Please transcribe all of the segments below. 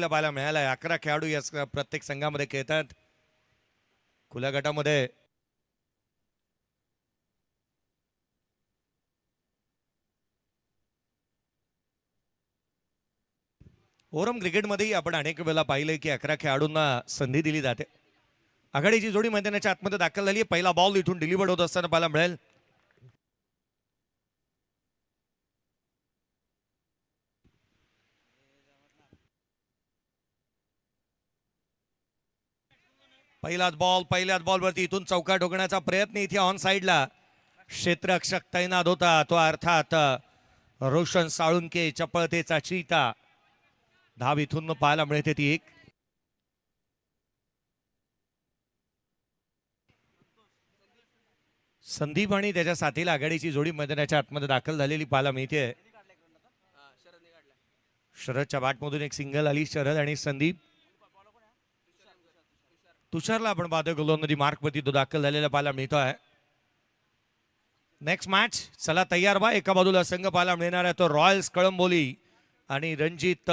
पाहायला मिळालाय. 11 खेळाडू या प्रत्येक संघामध्ये खेळतात. खुल्या गटामध्ये ओरम क्रिकेटमध्येही आपण अनेक वेळेला पाहिलंय की 11 खेळाडूंना संधी दिली जाते. आघाडीची जोडी मैदानाच्या आतमध्ये दाखल झाली. पहिला बॉल इथून डिलिव्हर्ड होत असताना पाहायला मिळेल. पहिल्याच बॉलवरती इथून चौका ठोकण्याचा प्रयत्न इथे ऑन साइडला क्षेत्ररक्षक तैनात होता. तो अर्थात रोशन साळुंके, चपळतेचा चीता. धाव इथून पाहायला मिळते ती एक. संदीप आणि त्याच्या साथीला आघाडीची जोडी मैदानाच्या आतमध्ये दाखल झालेली पाहायला मिळते. शरदच्या बॅटमधून एक सिंगल आली. शरद आणि संदीप. तुषारला आपण पाहतोय गोलंदाजी मार्कवरती तो दाखल झालेला पाहायला मिळतो आहे. नेक्स्ट मॅच चला तयार व्हा. एका बाजूला संघ पाहायला मिळणार आहे तो रॉयल्स कळंबोली आणि रणजित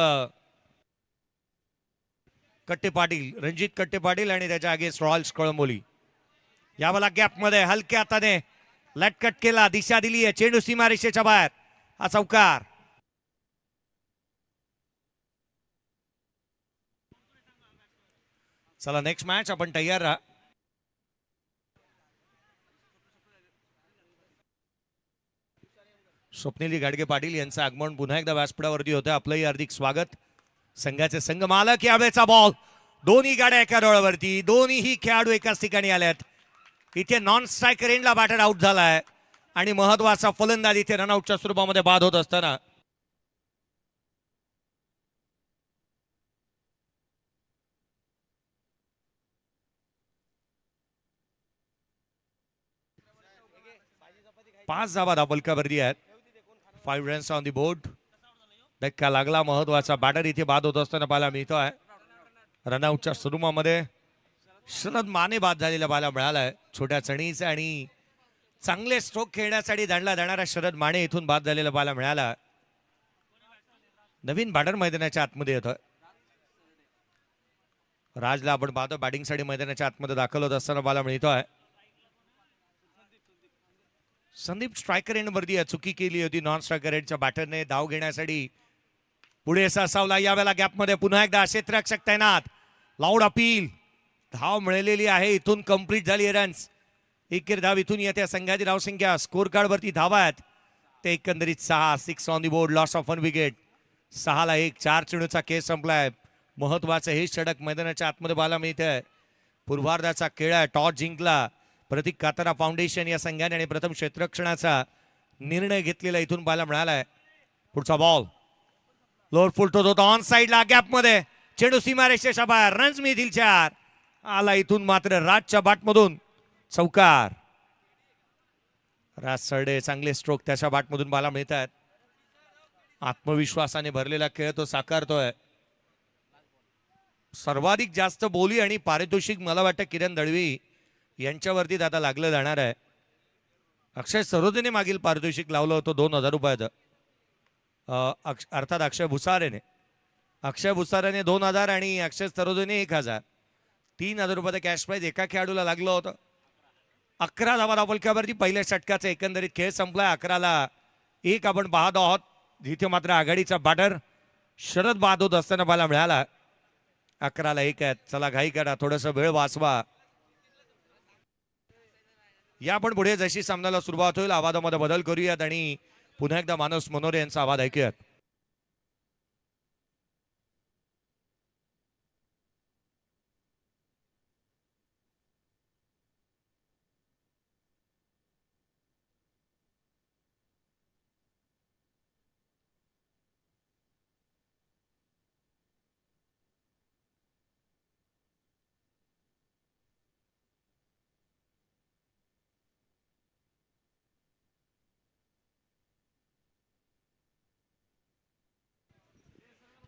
कट्टे पाटील आणि त्याच्या अगेन्स्ट रॉयल्स कळंबोली. यावाला गॅप मध्ये हलक्या हाताने लटकट केला, दिशा दिली आहे. चेंडू सीमारेषेच्या बाहेर. हा चौकार. चला नेक्स्ट मॅच आपण तयार राहा. स्वप्नीली गाडगे पाटील यांचं आगमन पुन्हा एकदा व्यासपीठावरती होतं. आपलंही हार्दिक स्वागत. संघाचे संघ मालक यावेळेचा बॉल. दोन्ही गाड्या एका डोळ्यावरती. दोन्हीही खेळाडू एकाच ठिकाणी आल्यात. इथे नॉन स्ट्रायकर एंडला बॅटर आउट झालाय आणि महत्वाचा फलंदाज इथे रनआउटच्या स्वरूपामध्ये बाद होत असताना पाच धावा धाबलकावरती आहेत. 5 रन्स ऑन दी बोर्ड. धक्का लागला. महत्वाचा बॅटर इथे बाद होत असताना पाहायला मिळतो आहे. रनआउटच्या स्वरूपामध्ये शरद माने बाद झालेला पाहायला मिळालाय. छोट्या चणीचे आणि चांगले स्ट्रोक खेळण्यासाठी दांडला जाणारा शरद माने इथून बाद झालेला पाहायला मिळाला. नवीन बॅटर मैदानाच्या आतमध्ये येतोय. राजला आपण पाहतो बॅटिंगसाठी मैदानाच्या आतमध्ये दाखल होत असताना पाहायला मिळतोय. संदीप स्ट्रायकर एंड वरती चुकी केली होती. नॉन स्ट्रायकर एंडच्या बॅटरने धाव घेण्यासाठी पुढे सरसावला. यावेळेला गॅपमध्ये पुन्हा एकदा क्षेत्ररक्षक तैनात. Loud appeal. धाव मिळालेली आहे. इथून कंप्लीट झाली रन्स. एकेर धाव इथून येते. संघाची धावसंख्या स्कोर कार्ड वरती धावा आहेत ते एकंदरीत 6. 6 on the board. Loss of 1 wicket. 6ला 1. 4 चेंडूचा केस संपलाय. महत्वाचं हे षटक मैदानाच्या आतमध्ये पाहायला मिळतंय. पूर्वार्धाचा खेळ आहे. टॉस जिंकला प्रतीक कातारा फाउंडेशन या संघाने आणि प्रथम क्षेत्ररक्षणाचा निर्णय घेतलेला इथून पाहायला मिळालाय. पुढचा बॉल लोअर फुलतो होता ऑन साइडला. गॅप मध्ये चेंडू सीमारेषेच्या बाहेर. रन्स मिळतील 4. आला इथून मात्र राजच्या बॅटमधून चौकार. राज सरडे चांगले स्ट्रोक त्याच्या बॅटमधून पाहायला मिळतात. आत्मविश्वासाने भरलेला खेळ तो साकारतोय. सर्वाधिक जास्त बोली आणि पारितोषिक मला वाटतं किरण दळवी यांच्यावरती आता लागलं जाणार आहे. अक्षय सरोदेने मागील पारितोषिक लावलं होतं 2000 रुपयाचं. अर्थात अक्षय भुसारेने 2000 आणि अक्षय सरोदेने 1000. 3000 रुपयाचं कॅश प्राईज एका खेळाडूला लागलं होतं. 11 धावा धावलक्यावरती पहिल्या षटकाचा एकंदरीत खेळ संपलाय. 11ला 1 आपण पाहत आहोत. जिथे मात्र आघाडीचा बॅटर शरद बाद होत असताना पाहायला मिळाला. 11ला 1 आहेत. चला घाई करा, थोडंसं वेळ वाचवा. या पण पुढे जशी सामन्याला सुरुवात होईल आवाजामध्ये बदल करूयात आणि पुन्हा एकदा मानस मनोरे यांचा आवाज ऐकूयात.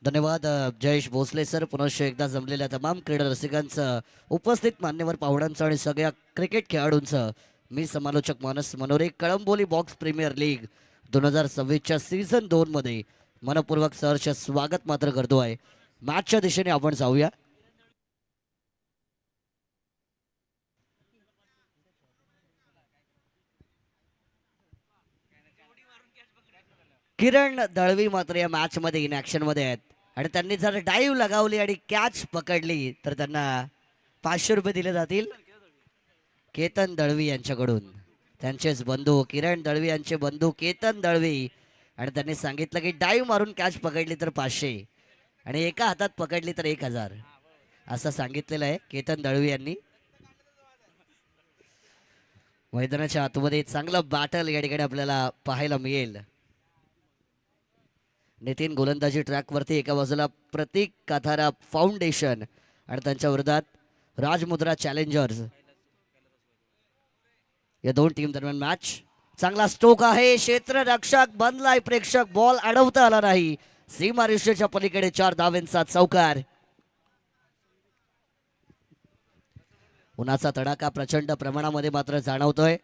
धन्यवाद जयेश भोसले सर. पुनश्च एकदा जमलेल्या तमाम क्रीडा रसिकांचं, उपस्थित मान्यवर पाहुण्यांचं आणि सगळ्या क्रिकेट खेळाडूंचं मी समालोचक Manas Manore Kalamboli box premier league 2026च्या सीझन 2 मध्ये मनपूर्वक सहर्ष स्वागत मात्र करतो आहे. मॅचच्या दिशेने आपण जाऊया. किरण दळवी मात्र या मॅच मध्ये इन ऍक्शन मध्ये आहेत आणि त्यांनी जर डाईव्ह लगावली आणि कॅच पकडली तर त्यांना 500 रुपये दिले जातील केतन दळवी यांच्याकडून. त्यांचेच बंधू किरण दळवी यांचे बंधू केतन दळवी आणि त्यांनी सांगितलं की डाईव्ह मारून कॅच पकडली तर 500 आणि एका हातात पकडली तर 1000 असं सांगितलेलं आहे केतन दळवी यांनी. मैदानाच्या आतमध्ये चांगलं बॅटल या ठिकाणी आपल्याला पाहायला मिळेल. नितीन गोलंदाजी ट्रॅकवरती एका बाजूला प्रतीक काथारा फाउंडेशन आणि त्यांच्या विरोधात राजमुद्रा चॅलेंजर्स या दोन टीम दरम्यान मॅच. चांगला स्ट्रोक आहे, क्षेत्ररक्षक बनलाय प्रेक्षक, बॉल अडवता आला नाही. सीमारेषेच्या पलीकडे 4 धावांचा चौकार. उन्हाचा तडाखा प्रचंड प्रमाणामध्ये मात्र जाणवतोय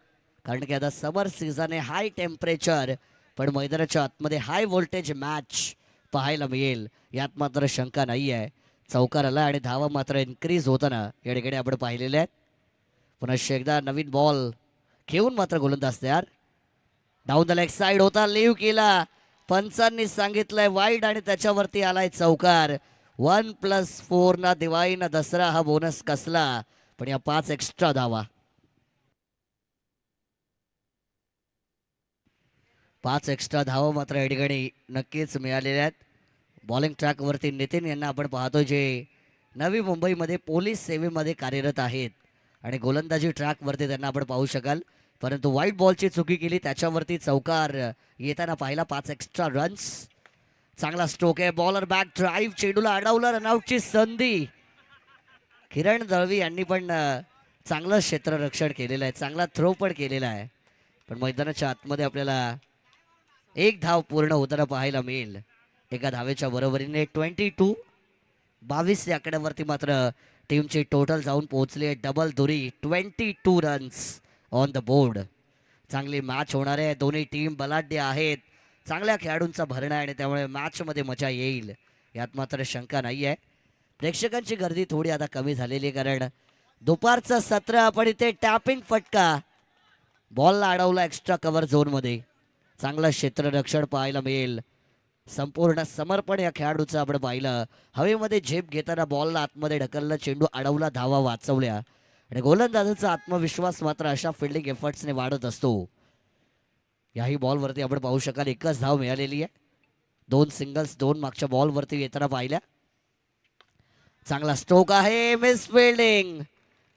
कारण की आता समर सीझन आहे, हाय टेम्परेचर, पण मैदानाच्या आतमध्ये हाय व्होल्टेज मॅच पाहायला मिळेल यात मात्र शंका नाही आहे. चौकार आला आणि धावा मात्र इन्क्रीज होताना या ठिकाणी आपण पाहिलेले आहेत. पुन्हा एकदा नवीन बॉल घेऊन मात्र गोलंदाज तयार. डाऊन द लेग साइड होता, लीव केला, पंचांनी सांगितलंय वाईड आणि त्याच्यावरती आलाय चौकार. 1+4 ना दिवाळी ना दसरा हा बोनस कसला, पण या 5 एक्स्ट्रा धावा, 5 एक्स्ट्रा धावा मात्र या ठिकाणी नक्कीच मिळालेल्या आहेत. बॉलिंग ट्रॅकवरती नितीन यांना आपण पाहतो जे नवी मुंबईमध्ये पोलीस सेवेमध्ये कार्यरत आहेत आणि गोलंदाजी ट्रॅकवरती त्यांना आपण पाहू शकाल, परंतु व्हाईट बॉलची चुकी केली त्याच्यावरती चौकार येताना पाहिला. 5 एक्स्ट्रा रन्स. चांगला स्ट्रोक आहे, बॉलर बॅक ड्राईव्ह, चेंडूला अडवलं, रनआउटची संधी. किरण दळवी यांनी पण चांगलं क्षेत्ररक्षण केलेलं आहे, चांगला थ्रो पण केलेला आहे, पण मैदानाच्या आतमध्ये आपल्याला एक धाव पूर्ण होताना पाहायला मिळेल. एका धावेच्या बरोबरीने 22 या आकड्यावरती मात्र टीमची टोटल जाऊन पोहोचली आहे डबल दुरी. 22 रन्स ऑन द बोर्ड. चांगली मॅच होणार आहे, दोन्ही टीम बलाढ्य आहेत, चांगल्या खेळाडूंचा भरणा आहे आणि त्यामुळे मॅचमध्ये मजा येईल यात मात्र शंका नाही आहे. प्रेक्षकांची गर्दी थोडी आता कमी झालेली आहे कारण दुपारचं सत्र, आपण इथे टॅपिंग फटका, बॉलला अडवला एक्स्ट्रा कव्हर झोनमध्ये. चांगलं क्षेत्ररक्षण पाहायला मिळेल, संपूर्ण समर्पण या खेळाडूचं आपण पाहिलं. हवेमध्ये झेप घेताना बॉलला आतमध्ये ढकललं, चेंडू अडवला, धावा वाचवल्या आणि गोलंदाजाचा आत्मविश्वास मात्र अशा फिल्डिंग एफर्ट्सने वाढत असतो. याही बॉलवरती आपण पाहू शकाल 1च धाव मिळालेली आहे. 2 सिंगल्स 2 मागच्या बॉलवरती येताना पाहिल्या. चांगला स्ट्रोक आहे, मिस फिल्डिंग,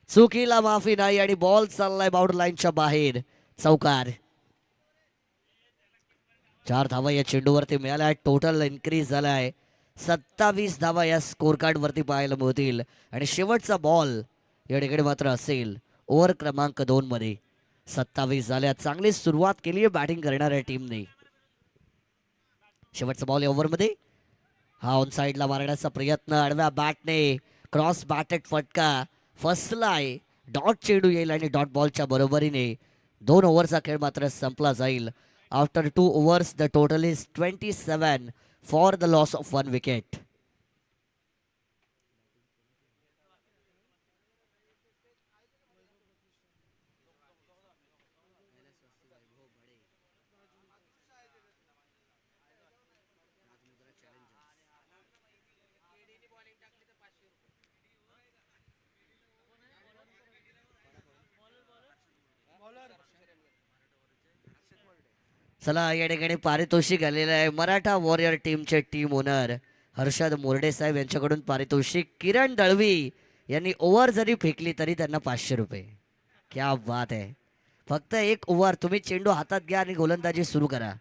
चुकीला माफी नाही आणि बॉल चाललाय बाउंड्री लाईनच्या बाहेर. चौकार. 4 धावा या चेंडूवरती मिळाल्या, टोटल इन्क्रीज झालाय. 27 धावा या स्कोर कार्ड वरती पाहायला मिळतील आणि शेवटचा बॉल या ठिकाणी मात्र असेल ओव्हर क्रमांक 2 मध्ये. 27 झाल्या. चांगली सुरुवात केली आहे बॅटिंग करणाऱ्या टीमने. शेवटचा बॉल या ओव्हरमध्ये हा ऑन साईडला मारण्याचा प्रयत्न, आडव्या बॅटने क्रॉस बॅटेड फटका, फसलाय, डॉट चेंडू येईल आणि डॉट बॉलच्या बरोबरीने 2 ओव्हरचा खेळ मात्र संपला जाईल. After 2 overs the total is 27 for the loss of 1 wicket. चला या ठिकाणी पारितोषिक आलेलं आहे. मराठा वॉरियर टीमचे टीम ओनर हर्षद मोरडे साहेब यांच्याकडून पारितोषिक. किरण दळवी यांनी ओव्हर जरी फेकली तरी त्यांना 500 रुपये. क्या बात आहे. फक्त 1 ओव्हर तुम्ही चेंडू हातात घ्या आणि गोलंदाजी सुरू करा,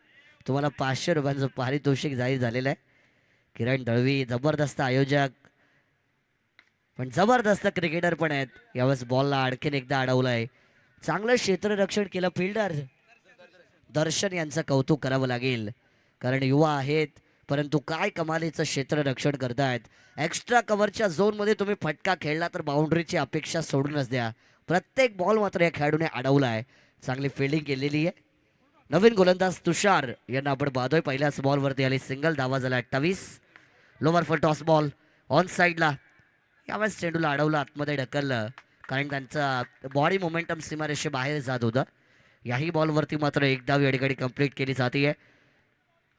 तुम्हाला 500 रुपयांचं पारितोषिक जाहीर झालेलं आहे. किरण दळवी जबरदस्त आयोजक पण जबरदस्त क्रिकेटर पण आहेत. यावेळेस बॉलला आणखीन एकदा अडवलंय, चांगलं क्षेत्ररक्षण केलं. फिल्डर दर्शन यांचं कौतुक करावं लागेल कारण युवा आहेत परंतु काय कमालीचं क्षेत्ररक्षण करतायत. एक्स्ट्रा कव्हरच्या झोनमध्ये तुम्ही फटका खेळला तर बाउंड्रीची अपेक्षा सोडूनच द्या. प्रत्येक बॉल मात्र या खेळाडूने अडवला आहे, चांगली फिल्डिंग केलेली आहे. नवीन गोलंदाज तुषार यांना आपण पाहतोय. पहिल्याच बॉलवरती आली सिंगल, धावा झाला 28. Lower for toss ball on साईडला. यावेळेस चेंडूला अडवलं, आतमध्ये ढकललं, कारण त्यांचा बॉडी मोमेंटम सीमारेषेबाहेर जात होता. याही बॉलवरती मात्र एक धाव या ठिकाणी कंप्लीट केली जाते.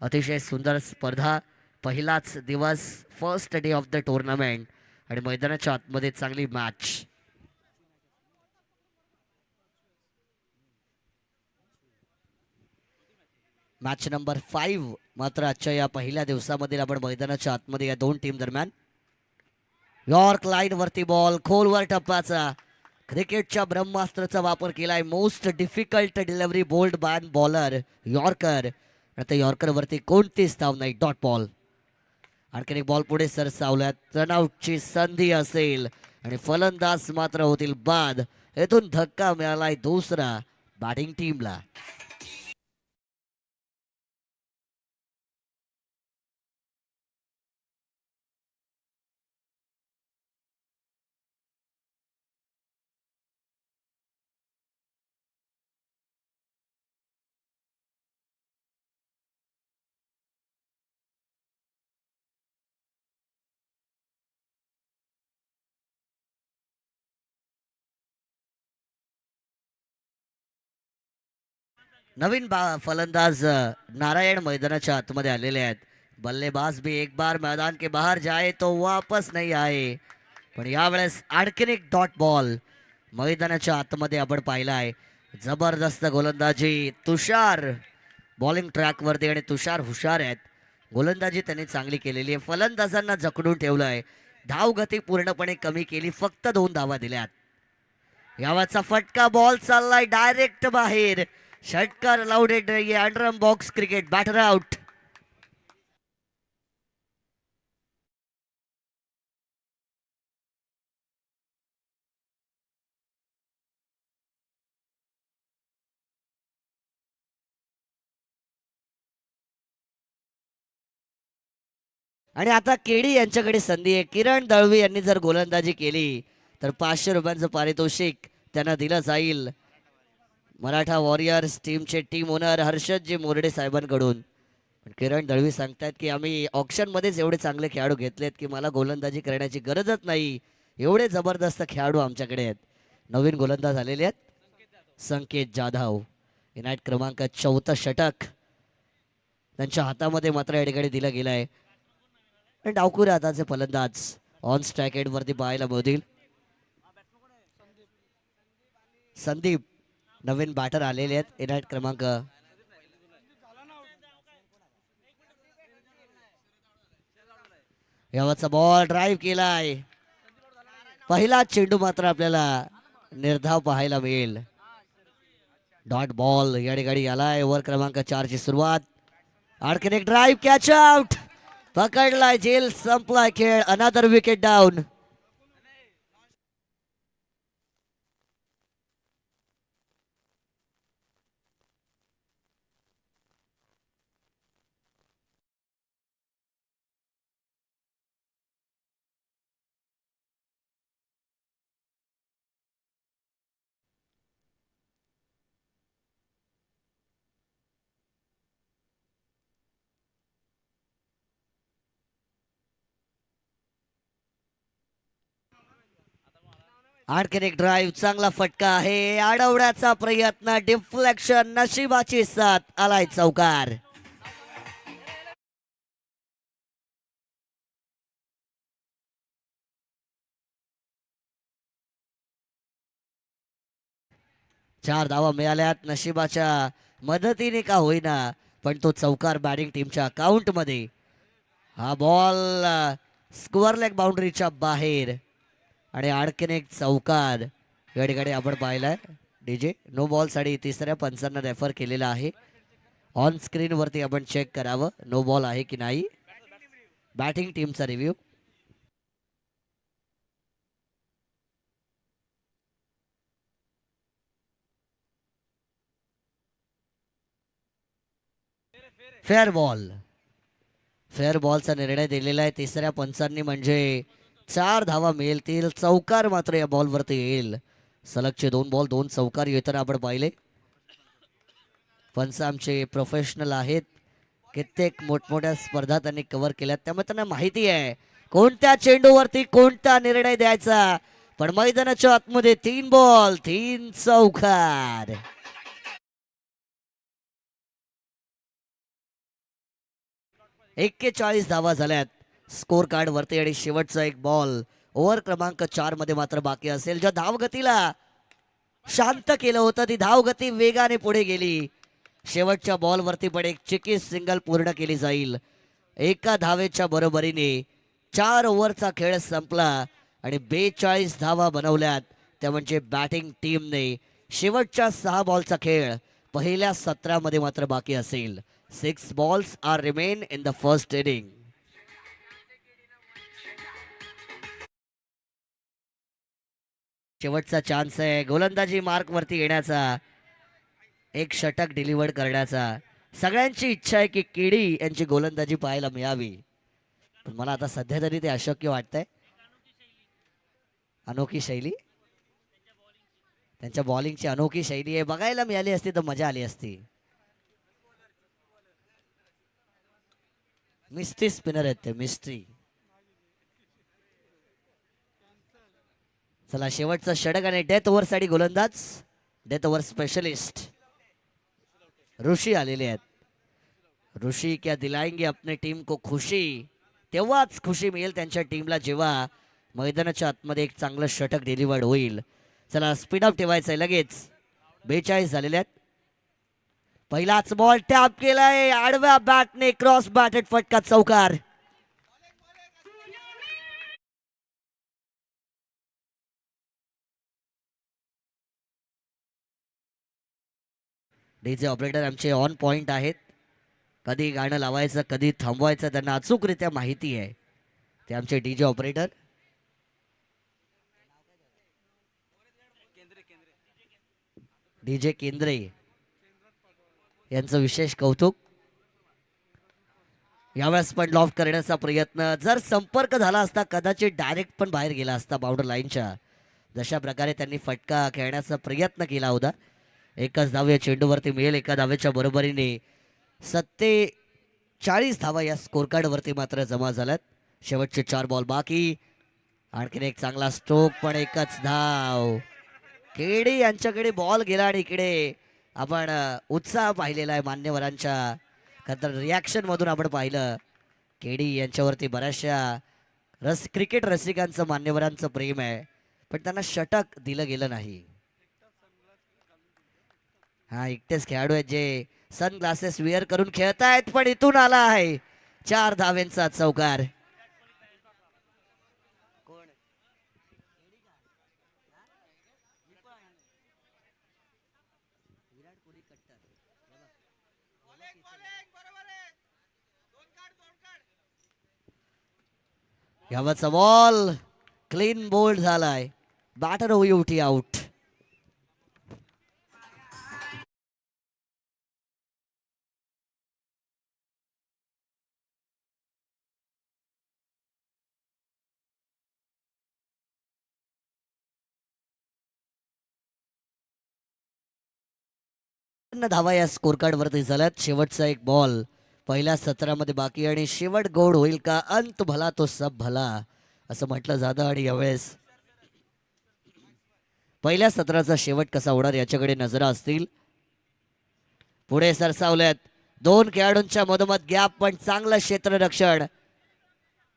अतिशय सुंदर स्पर्धा, पहिलाच दिवस, first day of the tournament आणि मैदानाच्या आतमध्ये चांगली मॅच. मॅच नंबर 5 मात्र आजच्या या पहिल्या दिवसामधील आपण मैदानाच्या आतमध्ये या दोन टीम दरम्यान. यॉर्क लाईन वरती बॉल, खोलवर टप्प्याचा, क्रिकेटच्या ब्रह्मास्त्राचा वापर केलाय. Most difficult delivery bowled ban bowler yorker. आता यॉर्कर वरती कोणतीच धाव नाही, डॉट बॉल. आणखीन एक बॉल पुढे सरसावल्यात, रनआउटची संधी असेल आणि फलंदाज मात्र होतील बाद. येथून धक्का मिळालाय दुसरा बॅटिंग टीमला. नवीन फलंदाज नारायण मैदानाच्या आतमध्ये आलेले आहेत. बल्लेबाज भी एक बार मैदान के बाहर जाए तो वापस नहीं आए, पण यावेळेस आणखीन एक डॉट बॉल मैदानाच्या आतमध्ये आपण पाहिला आहे. जबरदस्त गोलंदाजी तुषार बॉलिंग ट्रॅकवरती, आणि तुषार हुशार आहेत. गोलंदाजी त्यांनी चांगली केलेली आहे, फलंदाजांना जखडून ठेवलं आहे. धावगती पूर्णपणे कमी केली, फक्त 2 धावा दिल्यात. यावाचा फटका बॉल चाललाय डायरेक्ट बाहेर. षटकार अलाउडेड नाहीये. अंडरम बॉक्स क्रिकेट, बॅटर आउट. आणि आता केडी यांच्याकडे संधी आहे. किरण दळवी यांनी जर गोलंदाजी केली तर 500 रुपयांचं पारितोषिक त्यांना दिलं जाईल. मराठा वॉरियर्स टीमचे टीम ओनर हर्षदजी मोरडे साहेबांकडून. पण किरण दळवी सांगतात की आम्ही ऑप्शनमध्येच एवढे चांगले खेळाडू घेतलेत की मला गोलंदाजी करण्याची गरजच नाही. एवढे जबरदस्त खेळाडू आमच्याकडे आहेत. नवीन गोलंदाज आलेले आहेत संकेत जाधव. इनायत क्रमांक 14 षटक त्यांच्या हातामध्ये मात्र या ठिकाणी दिलं गेलं आहे. आणि डावखुऱ्या हाताचे फलंदाज ऑन स्ट्राईक एंड वरती पाहायला मिळतील. संदीप नवीन बॅटर आलेले आहेत. इनायत क्रमांक यावरचा बॉल ड्राईव्ह केलाय. पहिला चेंडू मात्र आपल्याला निर्धाव पाहायला मिळेल. डॉट बॉल या ठिकाणी आलाय. ओव्हर क्रमांक 4 ची सुरुवात. आणखीन एक ड्राईव्ह, कॅच आउट, पकडलाय, जेल संपलाय खेळ. Another wicket down. आणखीन एक ड्राईव्ह, चांगला फटका आहे. अडवण्याचा प्रयत्न, डिफ्लेक्शन, नशिबाची साथ, आलाय चौकार. चार धावा मिळाल्यात. नशिबाच्या मदतीने का होईना पण तो चौकार बॅटिंग टीमच्या अकाउंट मध्ये. हा बॉल स्क्वेअर लेग बाउंड्रीच्या बाहेर आणि आणखीन एक चौकार या ठिकाणी आपण पाहिलाय. डीजे नो बॉल साठी तिसऱ्या पंचांना रेफर केलेला आहे. ऑन स्क्रीन वरती आपण चेक करावं नो बॉल आहे की नाही. बॅटिंग टीमचा रिव्ह्यू. Fair ball. फेअर बॉलचा निर्णय दिलेला आहे तिसऱ्या पंचांनी, म्हणजे 4 धावा मिळतील. चौकार मात्र या बॉलवरती येईल. सलगचे 2 बॉल 2 चौकार येताना आपण पाहिले. पंच आमचे प्रोफेशनल आहेत. कित्येक मोठमोठ्या स्पर्धा त्यांनी कव्हर केल्यात, त्यामुळे त्यांना माहिती आहे कोणत्या चेंडूवरती कोणता निर्णय द्यायचा, पण मैदानाच्या आतमध्ये 3 बॉल 3 चौकार. एक्केचाळीस धावा झाल्यात स्कोर कार्ड वरती आणि शेवटचा एक बॉल ओव्हर क्रमांक 4 मध्ये मात्र बाकी असेल. ज्या धावगतीला शांत केलं होतं ती धावगती वेगाने पुढे गेली. शेवटच्या बॉल वरती पण एक चिकीस सिंगल पूर्ण केली जाईल. एका धावेच्या बरोबरीने 4 ओव्हरचा खेळ संपला आणि 42 धावा बनवल्यात. त्या म्हणजे बॅटिंग टीमने. शेवटच्या 6 बॉलचा खेळ पहिल्या 17 मध्ये मात्र बाकी असेल. 6 balls are remain in the first inning. शेवटचा चान्स आहे गोलंदाजी मार्क वरती येण्याचा, एक षटक डिलिव्हर करण्याचा. सगळ्यांची इच्छा आहे की केडी यांची गोलंदाजी पाहायला मिळावी, पण मला आता सध्या तरी ते अशक्य वाटतंय. अनोखी शैली, त्यांच्या बॉलिंगची अनोखी शैली आहे. बघायला मिळाली असती तर मजा आली असती. मिस्ट्री स्पिनर आहेत ते, मिस्ट्री. चला शेवटचं षटक आणि डेथ ओव्हर साठी गोलंदाज, डेथ ओव्हर स्पेशलिस्ट ऋषी आलेले आहेत. ऋषी क्या दिलाएंगे अपने टीम को खुशी. तेव्हाच खुशी मिळेल त्यांच्या टीमला जेव्हा मैदानाच्या आतमध्ये एक चांगलं षटक डिलिव्हर्ड होईल. चला स्पीड अप ठेवायचंय लगेच. 42 झालेले आहेत. पहिलाच बॉल टॅप केलाय आडव्या बॅटने, क्रॉस बॅटेड फटका चौकार. डीजे ऑपरेटर आमचे ऑन पॉइंट आहेत. कधी गाणं लावायचं कधी थांबवायचं त्यांना अचूकरित्या माहिती आहे. ते आमचे डीजे ऑपरेटर. डीजे केंद्रे यांचं विशेष कौतुक. यावेळेस पण लॉफ्ट करण्याचा प्रयत्न, जर संपर्क झाला असता कदाचित डायरेक्ट पण बाहेर गेला असता बाउंड्री लाईनच्या. जशा प्रकारे त्यांनी फटका खेळण्याचा प्रयत्न केला होता. एकच धाव या चेंडूवरती मिळेल. एका धावेच्या बरोबरीने 47 धावा या स्कोर कार्ड वरती मात्र जमा झाल्यात. शेवटचे 4 बॉल बाकी. आणखीन एक चांगला स्ट्रोक पण एकच धाव. केडी यांच्याकडे बॉल गेला आणि इकडे आपण उत्साह पाहिलेला आहे मान्यवरांच्या. खरं रिॲक्शन मधून आपण पाहिलं केडी यांच्यावरती बऱ्याचशा क्रिकेट रसिकांचं मान्यवरांचं प्रेम आहे, पण त्यांना षटक दिलं गेलं नाही. हा एकटेच खेळाडू आहेत जे सन ग्लासेस वेअर करून खेळतायत, पण इथून आला आहे 4 धावेंचा चौकार. यावरचा बॉल क्लीन बोल्ड झालाय. बॅटर होई उठी आउट. धावा या स्कोर कार्ड वरती झाल्यात. शेवटचा एक बॉल पहिल्या 17 मध्ये बाकी आणि शेवट गोड होईल का. अंत भला तो सब भला असं म्हटलं जातं आणि यावेळेस पहिल्या 17चा शेवट कसा होणार याच्याकडे नजरा असतील. पुढे सरसावल्यात 2 खेळाडूंच्या मधोमध गॅप, पण चांगलं क्षेत्ररक्षण.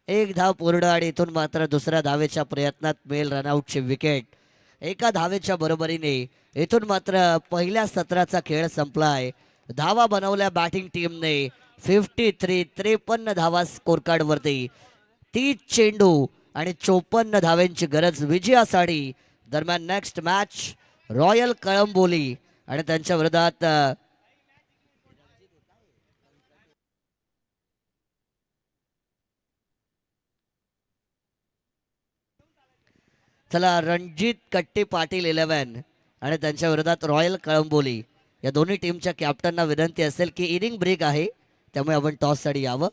एक धाव पूर्ण आणि इथून मात्र दुसऱ्या धावेच्या प्रयत्नात मेल रनआउटची विकेट. एका धावेच्या बरोबरीने इथून मात्र पहिल्या 17चा खेळ संपलाय. धावा बनवल्या बॅटिंग टीमने 53 धावा स्कोर कार्ड वरती. 30 चेंडू आणि 54 धाव्यांची गरज विजयासाठी. दरम्यान नेक्स्ट मॅच रॉयल कळंबोली आणि त्यांच्या विरोधात चला रणजित कट्टी पाटील 11 आणि त्यांच्या विरोधात रॉयल कळंबोली. या दोन्ही टीमच्या कॅप्टनना विनंती असेल की इनिंग ब्रेक आहे, त्यामुळे आपण टॉससाठी यावं.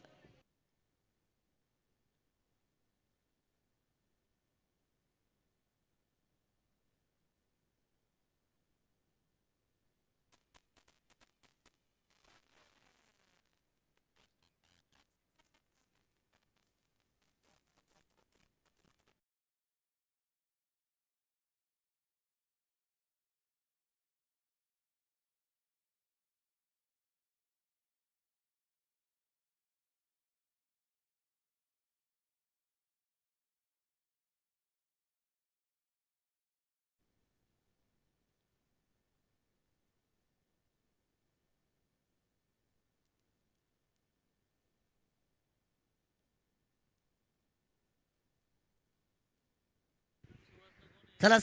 चला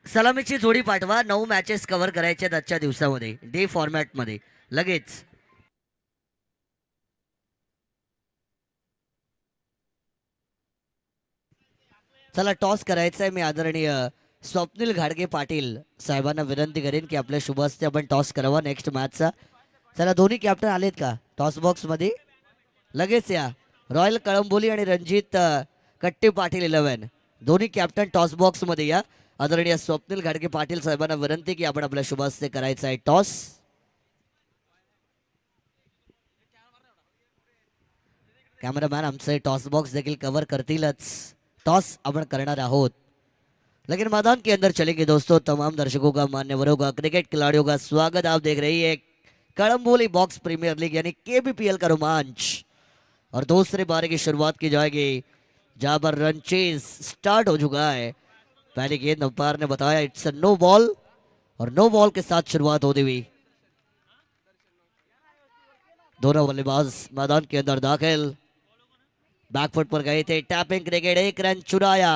सलामीची जोडी पाठवा. 9 मॅचेस कव्हर करायच्या आहेत आजच्या दिवसामध्ये डे फॉर्मॅटमध्ये लगेच. चला टॉस करायचा आहे. मी आदरणीय स्वप्नील घाडगे पाटील साहेबांना विनंती करेन की आपल्या शुभ हस्ते आपण टॉस करावा नेक्स्ट मॅचचा. चला दोन्ही कॅप्टन आलेत का टॉस बॉक्समध्ये? लगेच या. रॉयल कळंबोली आणि रणजित कट्टे पाटील 11 दोन्ही कॅप्टन टॉस बॉक्समध्ये या. आदरणीय स्वप्नील घाडगे पाटील साहेबांना विनंती की आपण आपल्या शुभ हस्ते करायचा आहे टॉस. कॅमेरामॅन आमचे टॉस बॉक्स देखील कवर करतीलच. टॉस आपण करणार आहोत. लेकिन मैदान के अंदर चलेंगे दोस्तों. तमाम दर्शकों का, मान्यवरों का, क्रिकेट खिलाड़ियों का स्वागत. आप देख रही है कड़म्बोली बॉक्स प्रीमियर लीग यानी केबीपीएल का रोमांच. और दूसरे बारे की शुरुआत की जाएगी जहां पर रन चेज स्टार्ट हो चुका है. पहली गेंद अंपायर ने बताया इट्स नो बॉल और नो बॉल के साथ शुरुआत होती हुई दोनों बल्लेबाज मैदान के अंदर दाखिल. बैकफुट पर गए थे. Tapping cricket. एक रन चुराया.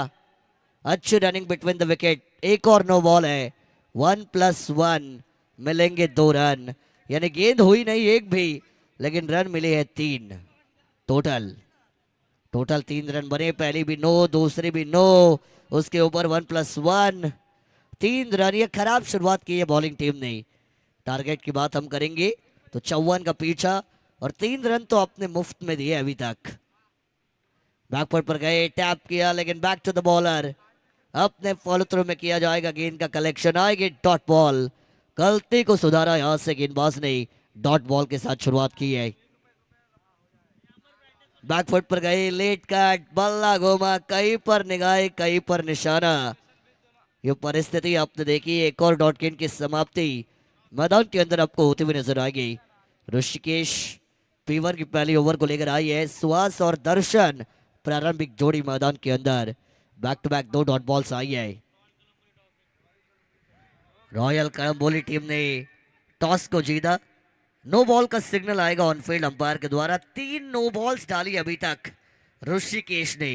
अच्छी रनिंग बिटवीन द विकेट. एक और नो बॉल है. 1+1 मिलेंगे 2 रन. यानी गेंद हुई नहीं एक भी, लेकिन रन मिले हैं 3 टोटल. टोटल 3 रन बने. पहली भी नो, दूसरी भी नो, उसके ऊपर 1+1 3 रन. ये खराब शुरुआत की है बॉलिंग टीम ने. टारगेट की बात हम करेंगे तो 54 का पीछा और 3 रन तो आपने मुफ्त में दिए अभी तक. बैकफुट पर गए. टैप किया लेकिन बैक टू द बॉलर. अपने फॉलो थ्रू में किया जाएगा. गेंद का कलेक्शन आएगी. Dot ball. गलती को सुधारा यहां से गेंदबाज ने. डॉट बॉल के साथ शुरुआत की है. बैकफुट पर गए. Late cut. बल्ला घूमा. कहीं पर निगाह, कहीं पर निशाना. ये परिस्थिति आपने देखी. एक और डॉट गेंद की समाप्ति मैदान के अंदर आपको होती हुई नजर आएगी. ऋषिकेश पीवर की पहली ओवर को लेकर आई है. सुहास और दर्शन प्रारंभिक जोड़ी मैदान के अंदर. Back to back 2 dot balls आई है. रॉयल कळंबोली टीम ने टॉस को जीता. नो बॉल का सिग्नल आएगा ऑनफील्ड अंपायर के द्वारा. 3 नो बॉल्स डाली अभी तक ऋषिकेश ने.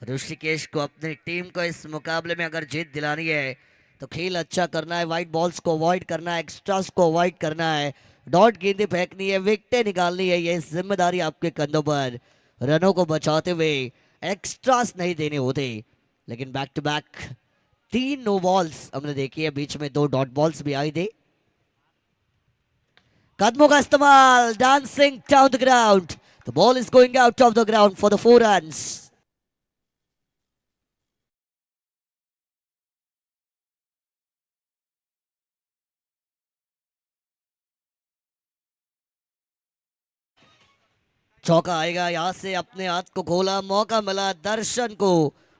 ऋषिकेश को अपनी टीम को इस मुकाबले में अगर जीत दिलानी है तो खेल अच्छा करना है. वाइट बॉल्स को अवॉइड करना है. एक्स्ट्रास को अवॉइड करना है. डॉट गेंदें फेंकनी है. विकेटें निकालनी है. ये जिम्मेदारी आपके कंधों पर. रनों को बचाते हुए एक्स्ट्रास नहीं देने होते. लेकिन back to back 3 no balls हमने देखी है. बीच में 2 डॉट बॉल्स भी आई थी. कदमों का इस्तेमाल. Dancing down the ground. The ball is going out of the ground for the 4 runs. चौका आएगा. यहां से अपने हाथ को खोला. मौका मिला दर्शन को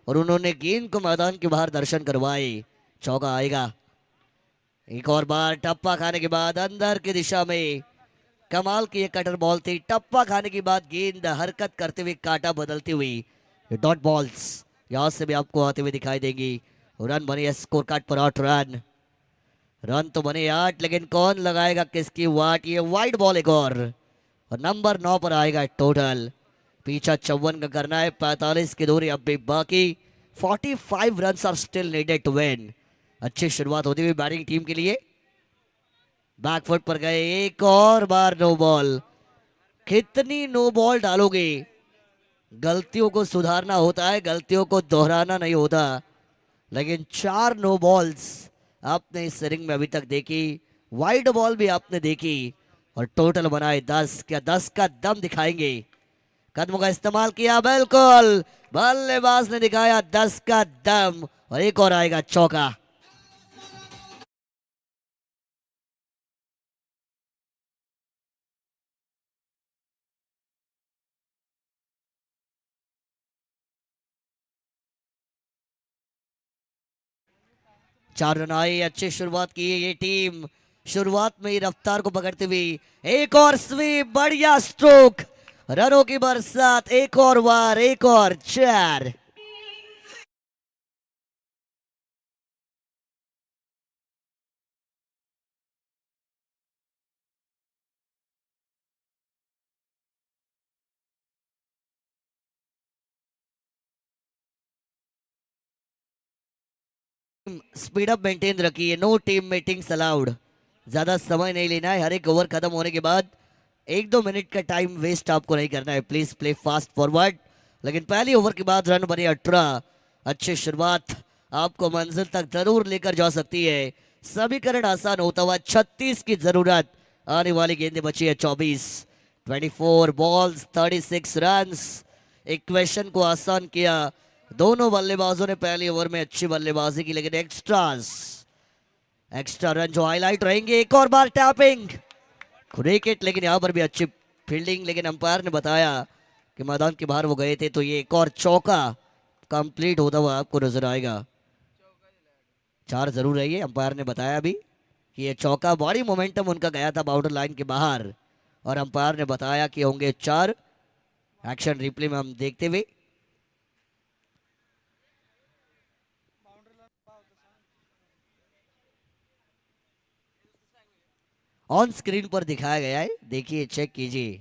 और उन्होंने गेंद को मैदान के बाहर दर्शन करवाए. चौका आएगा. एक और बार टप्पा खाने के बाद अंदर की दिशा में. कमाल की ये कटर बॉल थी. टप्पा खाने के बाद गेंद हरकत करते हुए काटा बदलती हुई. ये डॉट बॉल्स यहां से भी आपको आते हुए दिखाई देंगी. रन बने स्कोर कार्ड पर 8 रन. रन तो बने 8, लेकिन कौन लगाएगा किसकी वाट. ये वाइड बॉल एक और नंबर 9 पर आएगा टोटल. पीछा 54 का करना है. 45 की दूरी अब भी बाकी. 45 run are still needed to win. अच्छी शुरुआत होती हुई बैटिंग टीम के लिए. बैकफुट पर गए. एक और बार नो बॉल. कितनी नो बॉल डालोगे. गलतियों को सुधारना होता है, गलतियों को दोहराना नहीं होता. लेकिन 4 नो बॉल्स आपने इस इनिंग में अभी तक देखी. वाइड बॉल भी आपने देखी और टोटल बनाए 10. क्या 10 का दम दिखाएंगे. कदमों का इस्तेमाल किया. बिल्कुल बल्लेबाज ने दिखाया 10 का दम. और एक और आएगा चौका. चार रन आए. अच्छी शुरुआत की है ये टीम. शुरुआत में ही रफ्तार को पकड़ते हुए एक और स्वीप. बढ़िया स्ट्रोक. रनों की बरसात. एक और वार. एक और 4. स्पीड अप मेंटेन रखिए, नो टीम मीटिंग्स अलाउड। ज्यादा समय नहीं लेना है, हर एक ओवर खत्म होने के बाद 1-2 मिनट का टाइम वेस्ट आपको नहीं करना है। Please play fast forward. लेकिन पहली ओवर के बाद रन बने 18। अच्छी शुरुआत आपको मंजिल तक जरूर लेकर जा सकती है। समीकरण आसान होता हुआ 36 की जरूरत, आने वाली गेंदें बची है 24। 24 बॉल्स 36 रन्स। इक्वेशन को आसान किया दोनों बल्लेबाजों ने पहली ओवर में अच्छी बल्लेबाजी की, लेकिन एक्स्ट्रा रन जो हाईलाइट रहेंगे। एक और बार टैपिंग विकेट, लेकिन यहाँ पर भी अच्छी फील्डिंग, लेकिन अंपायर ने बताया कि मैदान के बाहर वो गए थे, तो ये एक और चौका कंप्लीट होता हुआ आपको नजर आएगा। 4 जरूर है ये, अंपायर ने बताया अभी कि ये चौका, बॉडी मोमेंटम उनका गया था बाउंड्री लाइन के बाहर, और अंपायर ने बताया कि होंगे 4। एक्शन रिप्ले में हम देखते हुए ऑन स्क्रीन पर दिखाया गया है, देखिए चेक कीजिए।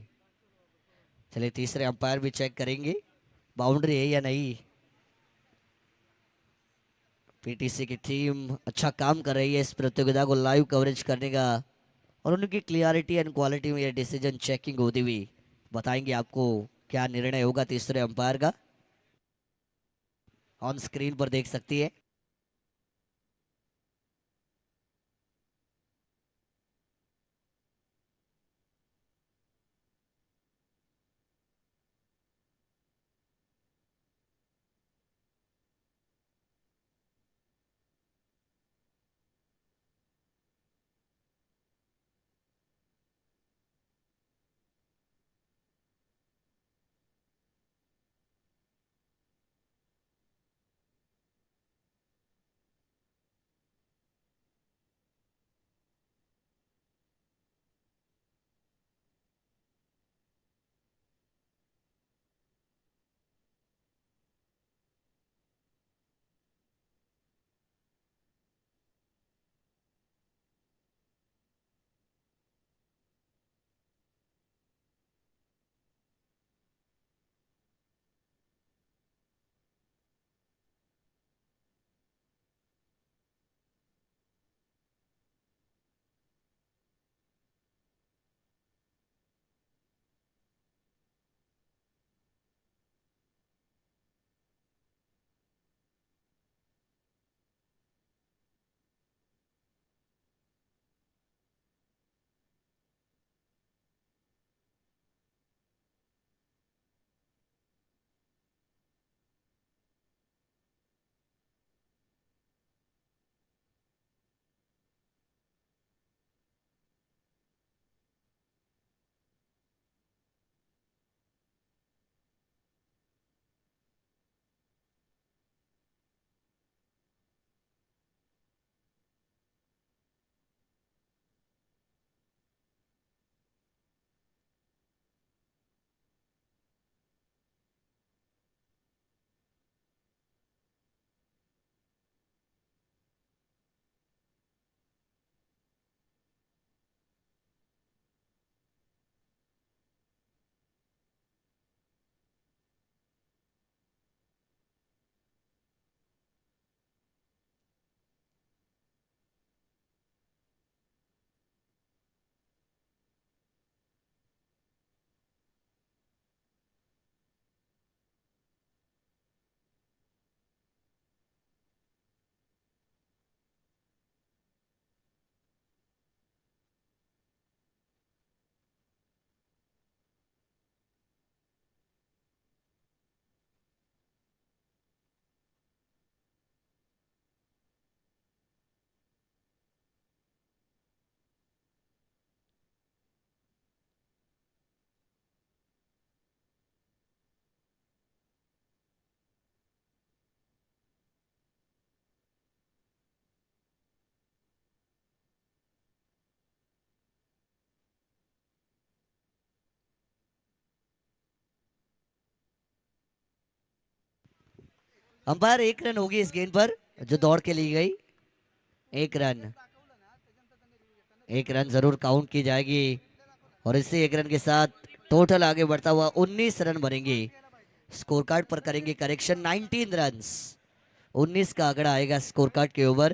चलिए तीसरे अंपायर भी चेक करेंगे बाउंड्री है या नहीं। पीटीसी की टीम अच्छा काम कर रही है इस प्रतियोगिता को लाइव कवरेज करने का, और उनकी क्लियरिटी एंड क्वालिटी में ये डिसीजन चेकिंग होती हुई बताएंगे आपको क्या निर्णय होगा तीसरे अंपायर का। ऑन स्क्रीन पर देख सकती है। अंपायर 1 रन होगी इस गेंद पर जो दौड़ के ली गई। 1 रन, 1 रन जरूर काउंट की जाएगी, और इसी 1 रन के साथ टोटल आगे बढ़ता हुआ 19 रन बनेंगे। स्कोर कार्ड पर करेंगे करेक्शन। 19 रन्स 19 का आंकड़ा आएगा स्कोर कार्ड के ऊपर,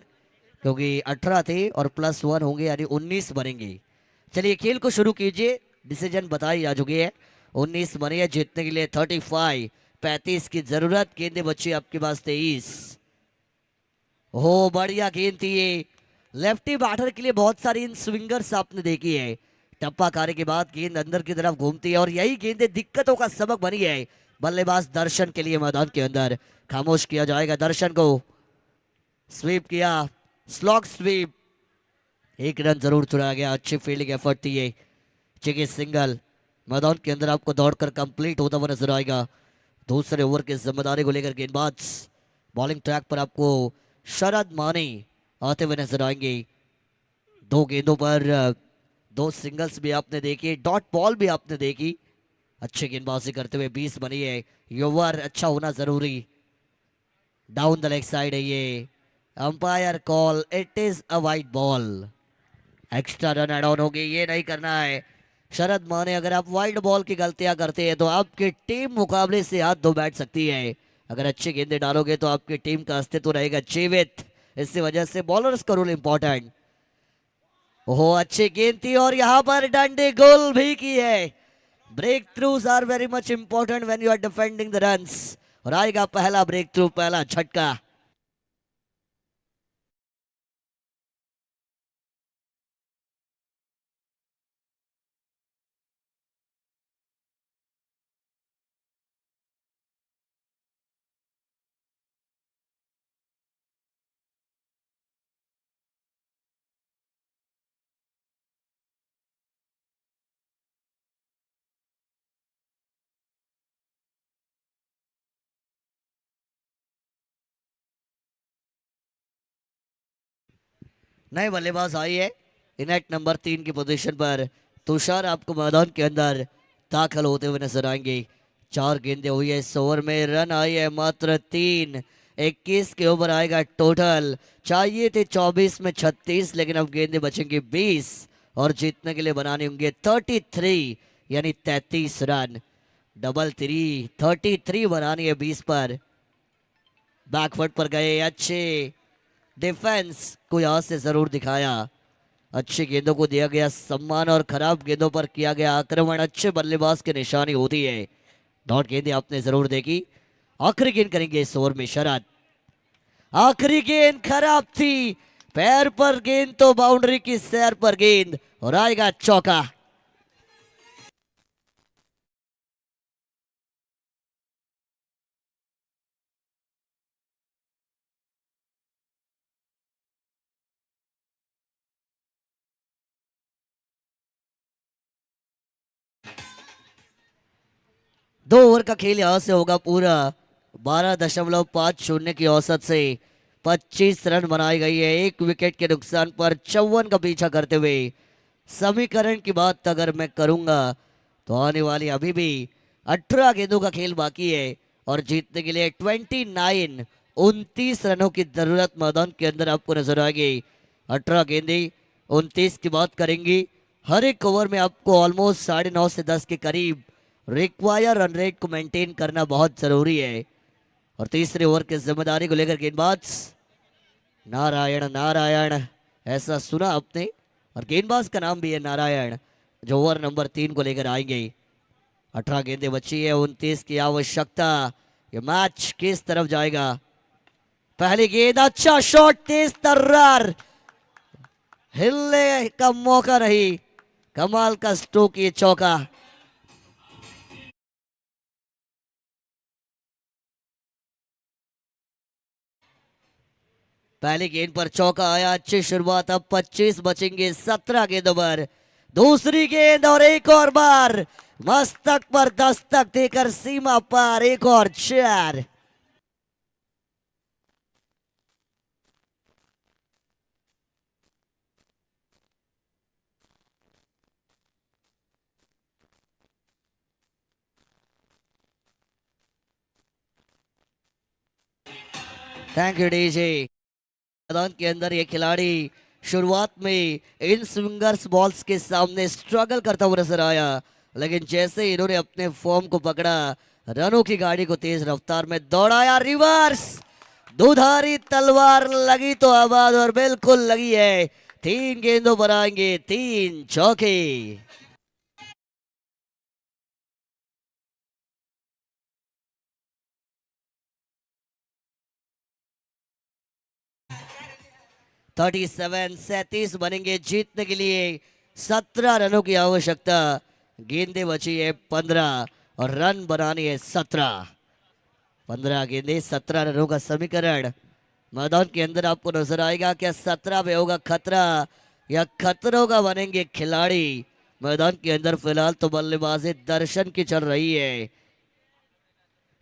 क्योंकि 18 थे और +1 होंगे यानी 19 बनेंगे। चलिए खेल को शुरू कीजिए, डिसीजन बताई जा चुकी है। 19 बने हैं, जीतने के लिए 35 की जरूरत। गेंदे बच्चे आपके पास 23। हो बढ़िया गेंद थी ये, लेफ्टी बैटर के लिए बहुत सारी इन स्विंगर्स आपने देखी है, टप्पा खाने के बाद गेंद अंदर की तरफ घूमती है और यही गेंदें दिक्कतों का सबक बनी है। बल्लेबाज दर्शन के लिए मैदान के अंदर खामोश किया जाएगा। दर्शन को स्वीप किया, स्लॉग स्वीप, 1 रन जरूर चुराया गया। अच्छी फील्डिंग एफर्ट थी ये। चेक सिंगल मैदान के अंदर आपको दौड़कर कंप्लीट होता हुआ नजर आएगा। दूसरे ओवर की जिम्मेदारी को लेकर गेंदबाज बॉलिंग ट्रैक पर आपको शरद मानी आते हुए नजर आएंगे। 2 गेंदों पर 2 सिंगल्स भी आपने देखी, डॉट बॉल भी आपने देखी। अच्छी गेंदबाजी करते हुए 20 बनी है। ये ओवर अच्छा होना जरूरी। डाउन द लेग साइड है ये, umpire call, it is a wide ball. Extra run add on होगी, ये नहीं करना है। शरद माने अगर आप वाइड बॉल की गलतियां करते हैं तो आपकी टीम मुकाबले से हाथ धो बैठ सकती है। अगर अच्छे गेंदे डालोगे तो आपकी टीम का अस्तित्व रहेगा जीवित। इसी वजह से बॉलर्स का रोल इंपॉर्टेंट। ओहो अच्छी गेंद थी और यहां पर डंडे गोल भी की है। Breakthroughs are very much important when you are defending the runs. और आएगा पहला ब्रेक थ्रू, पहला झटका। नए बल्लेबाज आई है इनेट नंबर 3 की पोजीशन पर। तुषार आपको मैदान के अंदर दाखिल होते हुए नजर आएंगे। 4 गेंदें हुई है इस ओवर में, रन आई है मात्र 3। 21 के ओवर आएगा टोटल। चाहिए थे 24 में 36, लेकिन अब गेंदें बचेंगी 20 और जीतने के लिए बनाने होंगे 33 यानी 33 रन। डबल 3 33 बनानी है 20 पर। बैकवर्ड पर गए, अच्छे डिफेंस को यहां से जरूर दिखाया। अच्छी गेंदों को दिया गया सम्मान और खराब गेंदों पर किया गया आक्रमण अच्छे बल्लेबाज की निशानी होती है। डॉट गेंदें आपने जरूर देखी। आखिरी गेंद करेंगे इस ओवर में शरद। आखिरी गेंद खराब थी, पैर पर गेंद तो बाउंड्री की सैर पर गेंद और आएगा चौका। दो ओवर का खेल यहां से होगा पूरा। 12.50 की औसत से 25 रन बनाई गई है। 1 विकेट के नुकसान पर 54 का पीछा करते हुए। समीकरण की बात अगर मैं करूंगा तो आने वाली अभी भी 18 गेंदों का खेल बाकी है और जीतने के लिए 29 रनों की जरूरत मैदान के अंदर आपको नजर आएगी। 18 गेंदें 29 की बात करेंगी। हर एक ओवर में आपको ऑलमोस्ट 9.5 से 10 के करीब रिक्वायर रन रेट को मेंटेन करना बहुत जरूरी है। और तीसरे ओवर की जिम्मेदारी को लेकर गेंदबाज नारायण, नारायण ऐसा सुना आपने, और गेंदबाज का नाम भी है नारायण, जो ओवर नंबर 3 को लेकर आएंगे। 18 गेंदें बची है, 29 की आवश्यकता। ये मैच किस तरफ जाएगा? पहली गेंद, अच्छा शॉट, तेज तर्रार, हिलने का मौका नहीं, कमाल का स्ट्रोक, ये चौका। पहली गेंद पर चौका आया, अच्छी शुरुआत। अब 25 बचेंगे 17 गेंदों पर। दूसरी गेंद और एक और बार मस्तक पर दस्तक देकर सीमा पार, एक और 4। Thank you DJ. मैदान के अंदर ये खिलाड़ी शुरुआत में इन स्विंगर्स बॉल्स के सामने स्ट्रगल करता हुआ नजर आया, लेकिन जैसे इन्होंने अपने फॉर्म को पकड़ा, रनों की गाड़ी को तेज रफ्तार में दौड़ाया, रिवर्स दुधारी तलवार लगी तो आबाद और बिल्कुल लगी है। 3 गेंदों पर आएंगे 3 चौके। थर्टी सेवन 37 बनेंगे जीतने के लिए। 17 रनों की आवश्यकता, गेंदे बची है 15 और रन बनाने है 17। 15 गेंदे 17 रनों का समीकरण मैदान के अंदर आपको नजर आएगा। क्या 17 पे होगा खतरा या खतरों का बनेंगे खिलाड़ी? मैदान के अंदर फिलहाल तो बल्लेबाजी दर्शन की चल रही है।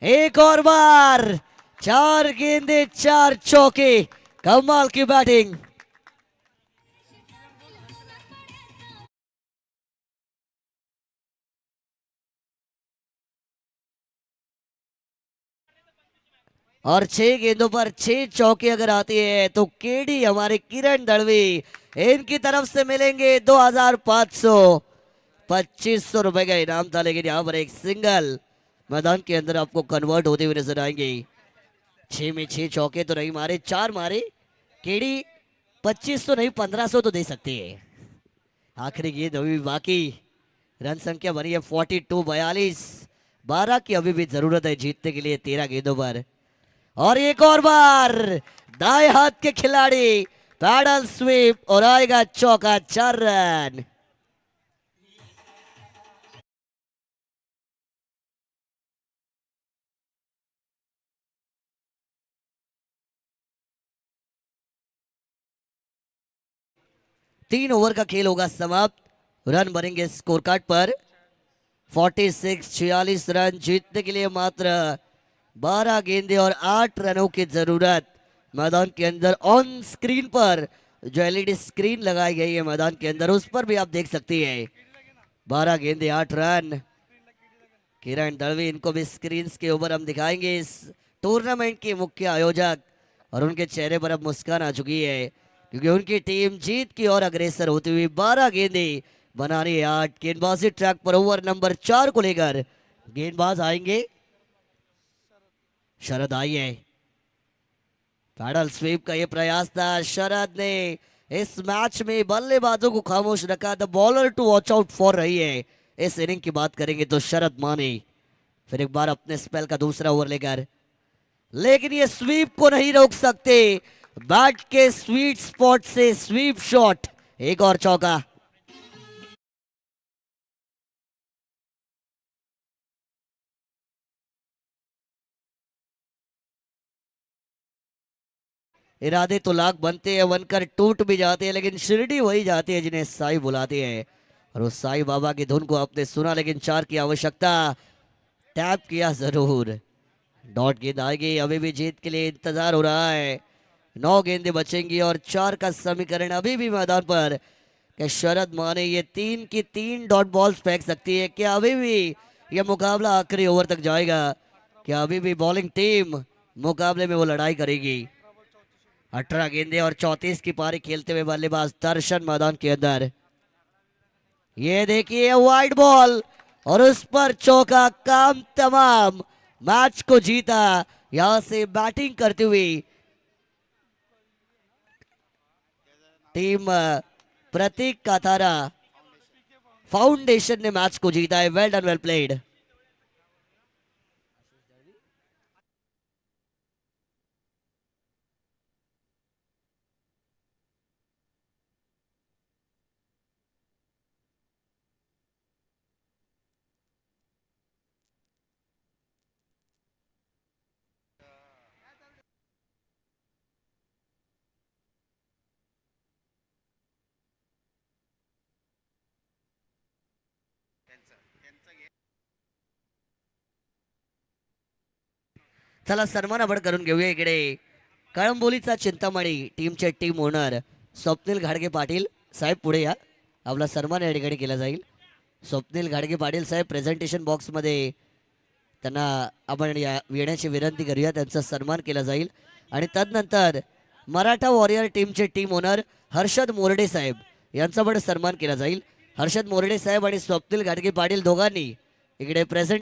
एक और बार 4 गेंदे 4 चौके, कमाल की बैटिंग। और 6 गेंदों पर 6 चौके अगर आती है तो केडी हमारे किरण दड़वी, इनकी तरफ से मिलेंगे 2500 2500 रुपए का इनाम था। लेकिन यहाँ पर एक सिंगल मैदान के अंदर आपको कन्वर्ट होते हुए नजर आएंगे। 6 में 6 चौके तो नहीं मारे, 4 मारे। केडी 2500 नहीं 1500 तो दे सकती है। आखिरी गेंद अभी भी बाकी, रन संख्या बनी है 42 12 की अभी भी जरूरत है जीतने के लिए 13 गेंदों पर। और एक और बार दाएं हाथ के खिलाड़ी पैडल स्वीप और आएगा चौका, 4 रन। तीन ओवर का खेल होगा समाप्त। रन बनेंगे स्कोर कार्ड पर 46 रन। जीतने के लिए मात्र 12 गेंदे और 8 रनों की जरूरत। मैदान के अंदर ऑन स्क्रीन पर जो एलईडी स्क्रीन लगाई गई है मैदान के अंदर, उस पर भी आप देख सकती है 12 गेंदे 8 रन। किरण दड़वी, इनको भी स्क्रीन के ऊपर हम दिखाएंगे। इस टूर्नामेंट के मुख्य आयोजक, और उनके चेहरे पर अब मुस्कान आ चुकी है क्योंकि उनकी टीम जीत की ओर अग्रसर होती हुई 12 गेंदे बनानी है 8। गेंदबाजी ट्रैक पर ओवर नंबर 4 को लेकर गेंदबाज आएंगे। शरद आई है, पैडल स्वीप का ये प्रयास था। शरद ने इस मैच में बल्लेबाजों को खामोश रखा। The bowler to watch out for रही है। इस इनिंग की बात करेंगे तो शरद माने फिर एक बार अपने स्पेल का दूसरा ओवर लेकर, लेकिन ये स्वीप को नहीं रोक सकते। बैट के स्वीट स्पॉट से स्वीप शॉट, एक और चौका। इरादे तो लाख बनते हैं, बनकर टूट भी जाते हैं, लेकिन शिरडी वही जाती है जिन्हें साईं बुलाते हैं। और उस साईं बाबा की धुन को आपने सुना, लेकिन 4 की आवश्यकता, टैप किया जरूर। डॉट गेंद आएगी, अभी भी जीत के लिए इंतजार हो रहा है। 9 गेंदें बचेंगी और 4 का समीकरण अभी भी मैदान पर। क्या शरद माने ये 3 की 3 डॉट बॉल्स फेंक सकती है? क्या अभी भी यह मुकाबला आखिरी ओवर तक जाएगा? क्या अभी भी बॉलिंग टीम मुकाबले में वो लड़ाई करेगी? 18 गेंदे और 34 की पारी खेलते हुए बल्लेबाज दर्शन मैदान के अंदर। ये देखिए वाइड बॉल और उस पर चौका, काम तमाम। मैच को जीता यहां से बैटिंग करती हुई टीम प्रतीक काथारा फाउंडेशन ने मैच को जीता है। वेल डन, वेल प्लेड। चला सन्मान आपण करून घेऊया इकडे कळंबोलीचा चिंतामणी टीमचे टीम ओनर स्वप्नील घाडगे पाटील साहेब, पुढे या, आपला सन्मान या ठिकाणी केला जाईल। स्वप्नील घाडगे पाटील साहेब प्रेझेंटेशन बॉक्समध्ये त्यांना आपण येण्याची विनंती करूया, त्यांचा सन्मान केला जाईल। आणि तदनंतर मराठा वॉरियर टीमचे टीम ओनर हर्षद मोरडे साहेब यांचा पण सन्मान केला जाईल। हर्षद मोरडे साहेब आणि स्वप्नील घाडगे पाटील दोघांनी इकडे प्रेझेंट